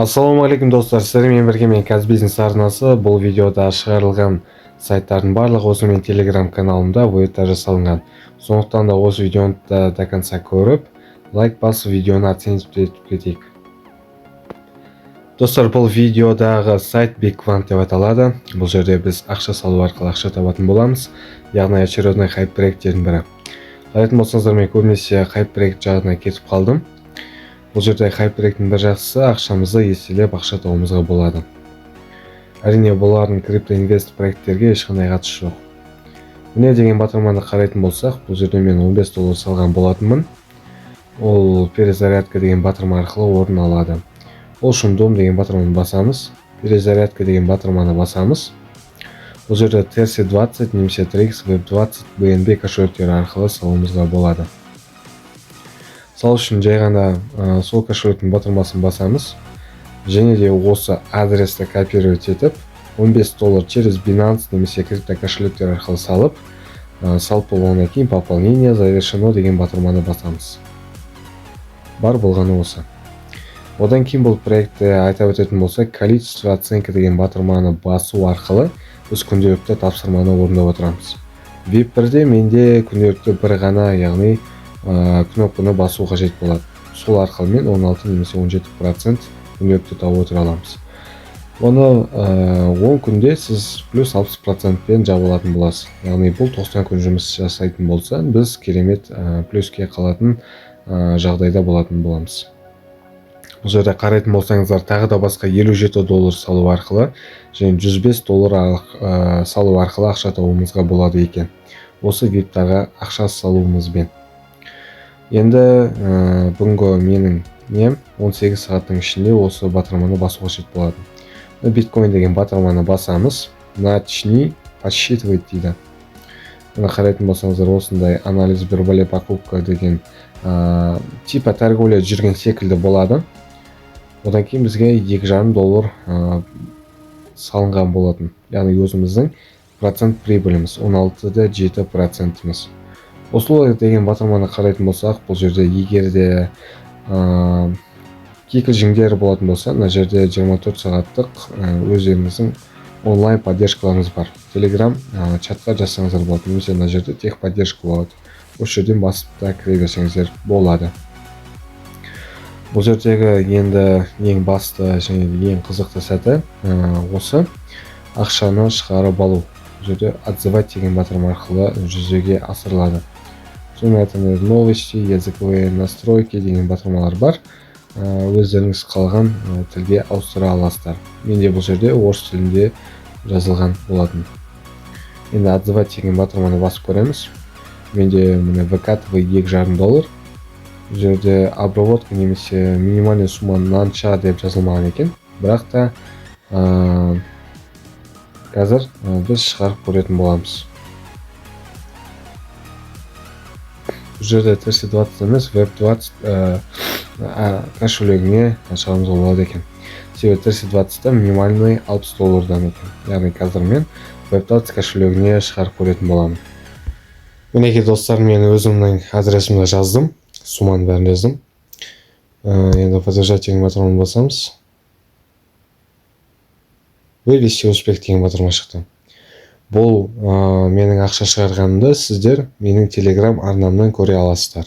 Ассалаумағалейкум достар, сіздермен бірге мен Казбизнес арнасы. Бұл видеода шығарылған сайттардың барлығы осы мен Telegram каналымда вебта жасалынған. Сондықтан да осы видеоны до конца көріп, лайк басып видеоны оценить етіп кетейік. Достар, бұл видеодағы сайт BigQuant деп аталады. Бұл жерде біз ақша салу арқылы ақша табатын боламыз. Яғни очередной хайп проекттердің бірі. Қарайтын болсаңыздар, мен көбінесе хайп проект жағына кетіп қалдым. Бұл жерде хайп проекттің бір жақсысы, ақшамызды еселеп ақша табуымызға болады. Әрине, бұлардың криптоинвест проекттерге ешқандай қатысы жоқ. Міне деген батырманы қарайтын болсақ, бұл жерде мен $15 салған болатынмын. Ол перезарядка деген батырма арқылы орын алады. Ол үшін дом деген батырманы басамыз, перезарядка деген батырманы басамыз. Бұл жерде TRC20 немесе TRX Web20 BNB кошелектері арқылы салуымызға болады. Сал үшін жай ғана сол кошелектің батырмасын басамыз. Және де осы адресті копировать етіп, $15 через Binance немесе крипто кошелектер арқылы салып, салып болғаннан кейін пополнение завершено деген батырманы басамыз. Бар болғаны осы. Одан кейін бұл проектті айтып өтетін болса, количество оценка деген батырманы басу арқылы біз күнделікті тапсырманы орындап отырамыз. VIP1-де менде күнделікті бір ғана, яғни кнопканы басу қажет болады. Сол арқылы мен 16 немесе 17% күнделікті тауып отыра аламыз. Оны 10 күнде сіз плюс 60%-пен жаба алатын боласыз. Яғни бұл 90 күн жұмыс жасайтын болса, біз керемет плюске қалатын жағдайда болатын боламыз. Бұл жерде қарайтын болсаңыздар, тағы да басқа $57 салу арқылы және $105 салу арқылы ақша табуымызға болады екен. Осы виптарға ақша салуымызбен. Енді бүгінгі менің 18 сағаттың ішінде осы батырманы басуға қажет болады. Биткоин деген батырманы басамыз. Начни подсчитывать дейді. Қарайтын болсаңыздар, осындай анализ вербале покупка деген типа торговля жүрген секілді болады. Одан кейін бізге $2,5 салынған болатын. Яғни өзіміздің процент прибыліміз 16,7%-міз. Осылай деген батырманы қарайтын болсақ, бұл жерде егерде кикілжіңдер болатын болса, мына жерде 24 сағаттық өздеріңіздің онлайн поддержкаларыңыз бар. Telegram чатқа жазсаңыздар болады, немесе мына жерде техподдержка болады. Осы жерден басып та кіре берсеңіздер болады. Бұл жердегі енді ең басты және ең қызықты сәті осы ақшаны шығарып алу. Бұл жерде отзывать деген батырма арқылы жүзеге асырылады. Сонымен новости, языковые настройки деген батырмалар бар. Өздеріңіз қалған тілге ауыстыра аласыздар. Менде бұл жерде орыс тілінде жазылған болатын. Енді отзывать деген батырманы басып көреміз. Менде міне выкатывай $2,5. Бұл жерде обработка немесе минимальный сумма нанша деп жазылмаған екен. Бірақ та қазір біз шығарып көретін боламыз. Бұл жерде TRC20 емес, Web20 кошелегіне шығаруымызға болады екен. Себебі TRC20-да минимальный $60 екен. Яғни қазір мен Web20 кошелегіне шығарып көретін боламын. Мінекей достар, мен өзімнің адресімді жаздым, сумманың бәрін жаздым. Енді поддержать деген батырманы басамыз. Вывести успех деген батырма шықты. Бұл менің ақша шығарғанымды сіздер менің Telegram арнамнан көре аласыздар.